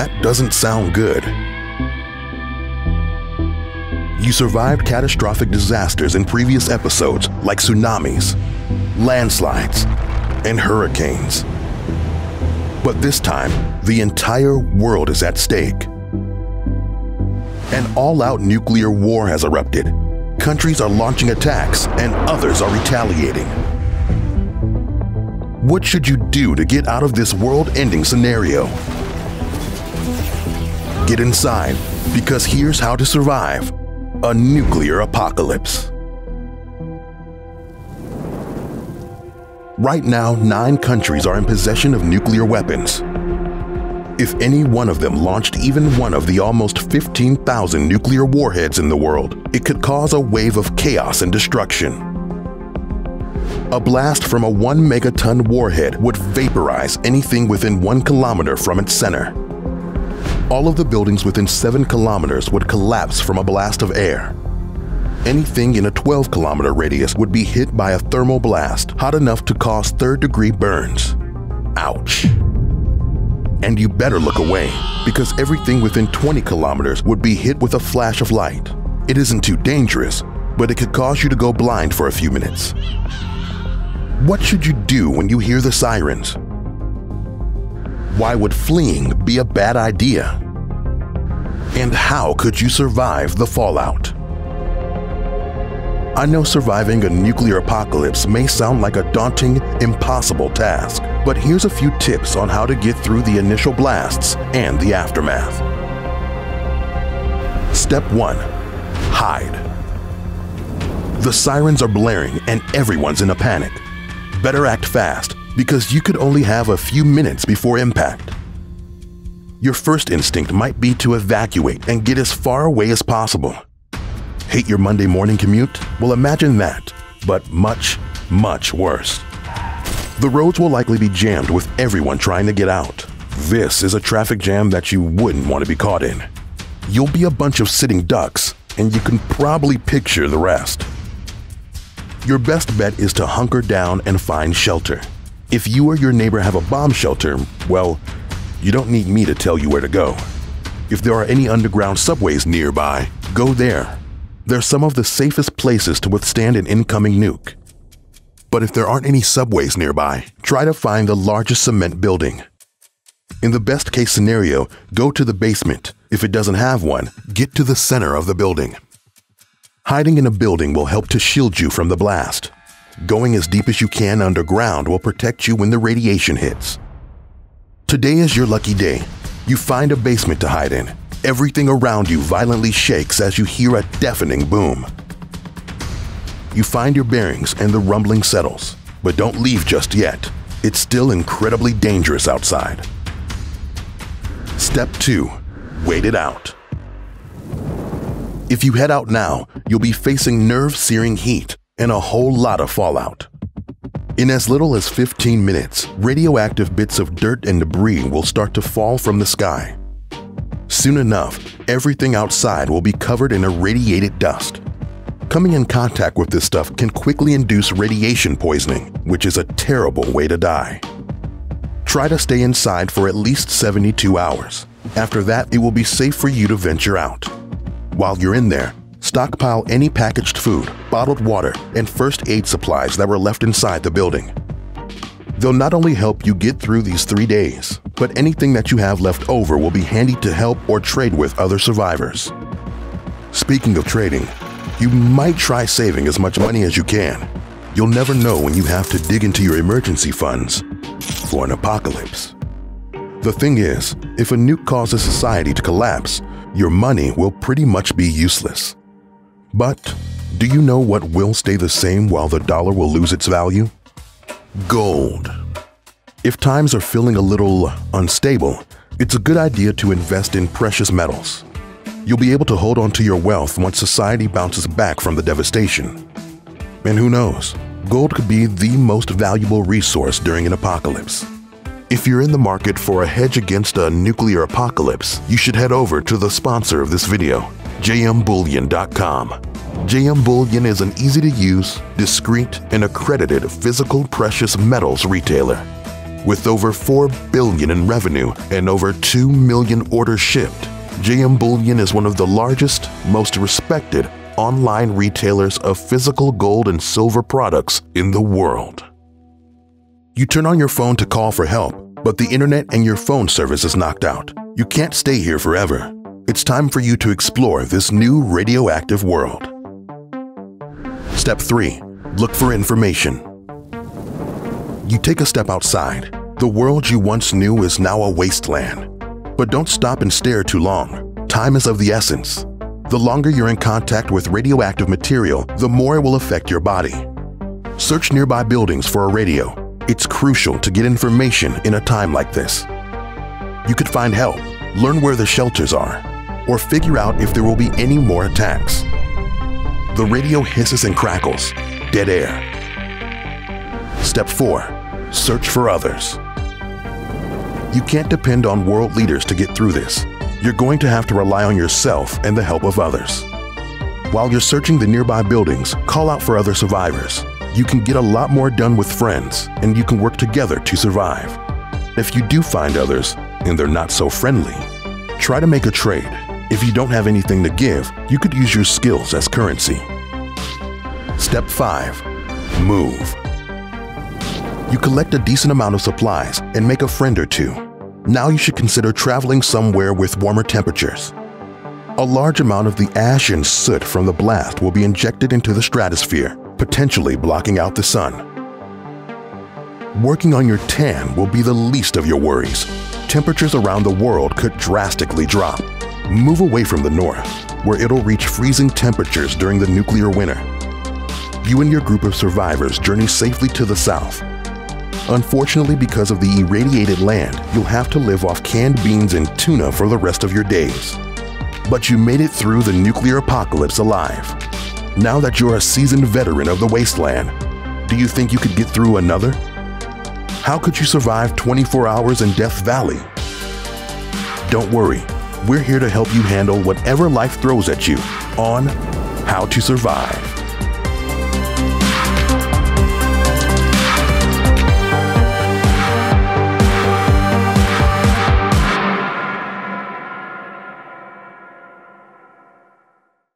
that doesn't sound good. You survived catastrophic disasters in previous episodes like tsunamis, landslides, and hurricanes. But this time, the entire world is at stake. An all-out nuclear war has erupted. Countries are launching attacks and others are retaliating. What should you do to get out of this world-ending scenario? Get inside, because here's how to survive a nuclear apocalypse. Right now, 9 countries are in possession of nuclear weapons. If any one of them launched even one of the almost 15,000 nuclear warheads in the world, it could cause a wave of chaos and destruction. A blast from a 1 megaton warhead would vaporize anything within 1 kilometer from its center. All of the buildings within 7 kilometers would collapse from a blast of air. Anything in a 12-kilometer radius would be hit by a thermal blast hot enough to cause third-degree burns. Ouch. And you better look away, because everything within 20 kilometers would be hit with a flash of light. It isn't too dangerous, but it could cause you to go blind for a few minutes. What should you do when you hear the sirens? Why would fleeing be a bad idea? And how could you survive the fallout? I know surviving a nuclear apocalypse may sound like a daunting, impossible task, but here's a few tips on how to get through the initial blasts and the aftermath. Step 1. Hide. The sirens are blaring and everyone's in a panic. Better act fast, because you could only have a few minutes before impact. Your first instinct might be to evacuate and get as far away as possible. Hate your Monday morning commute? Well, imagine that, but much, much worse. The roads will likely be jammed with everyone trying to get out. This is a traffic jam that you wouldn't want to be caught in. You'll be a bunch of sitting ducks, and you can probably picture the rest. Your best bet is to hunker down and find shelter. If you or your neighbor have a bomb shelter, well, you don't need me to tell you where to go. If there are any underground subways nearby, go there. They're some of the safest places to withstand an incoming nuke. But if there aren't any subways nearby, try to find the largest cement building. In the best case scenario, go to the basement. If it doesn't have one, get to the center of the building. Hiding in a building will help to shield you from the blast. Going as deep as you can underground will protect you when the radiation hits. Today is your lucky day. You find a basement to hide in. Everything around you violently shakes as you hear a deafening boom. You find your bearings and the rumbling settles, but don't leave just yet. It's still incredibly dangerous outside. Step 2. Wait it out. If you head out now, you'll be facing nerve-searing heat and a whole lot of fallout. In as little as 15 minutes, radioactive bits of dirt and debris will start to fall from the sky. Soon enough, everything outside will be covered in irradiated dust. Coming in contact with this stuff can quickly induce radiation poisoning, which is a terrible way to die. Try to stay inside for at least 72 hours. After that, it will be safe for you to venture out. While you're in there, stockpile any packaged food, bottled water, and first aid supplies that were left inside the building. They'll not only help you get through these 3 days, but anything that you have left over will be handy to help or trade with other survivors. Speaking of trading, you might try saving as much money as you can. You'll never know when you have to dig into your emergency funds for an apocalypse. The thing is, if a nuke causes society to collapse, your money will pretty much be useless. But do you know what will stay the same while the dollar will lose its value? Gold. If times are feeling a little unstable, it's a good idea to invest in precious metals. You'll be able to hold on to your wealth once society bounces back from the devastation. And who knows, gold could be the most valuable resource during an apocalypse. If you're in the market for a hedge against a nuclear apocalypse, you should head over to the sponsor of this video, jmbullion.com. JM Bullion is an easy-to-use, discreet, and accredited physical precious metals retailer. With over $4 billion in revenue and over 2 million orders shipped, JM Bullion is one of the largest, most respected online retailers of physical gold and silver products in the world. You turn on your phone to call for help, but the internet and your phone service is knocked out. You can't stay here forever. It's time for you to explore this new radioactive world. Step 3. Look for information. You take a step outside. The world you once knew is now a wasteland. But don't stop and stare too long. Time is of the essence. The longer you're in contact with radioactive material, the more it will affect your body. Search nearby buildings for a radio. It's crucial to get information in a time like this. You could find help, learn where the shelters are, or figure out if there will be any more attacks. The radio hisses and crackles. Dead air. Step 4. Search for others. You can't depend on world leaders to get through this. You're going to have to rely on yourself and the help of others. While you're searching the nearby buildings, call out for other survivors. You can get a lot more done with friends, and you can work together to survive. If you do find others, and they're not so friendly, try to make a trade. If you don't have anything to give, you could use your skills as currency. Step 5. Move. You collect a decent amount of supplies and make a friend or two. Now you should consider traveling somewhere with warmer temperatures. A large amount of the ash and soot from the blast will be injected into the stratosphere, potentially blocking out the sun. Working on your tan will be the least of your worries. Temperatures around the world could drastically drop. Move away from the north, where it'll reach freezing temperatures during the nuclear winter. You and your group of survivors journey safely to the south. Unfortunately, because of the irradiated land, you'll have to live off canned beans and tuna for the rest of your days. But you made it through the nuclear apocalypse alive. Now that you're a seasoned veteran of the wasteland, do you think you could get through another? How could you survive 24 hours in Death Valley? Don't worry, we're here to help you handle whatever life throws at you on How to Survive.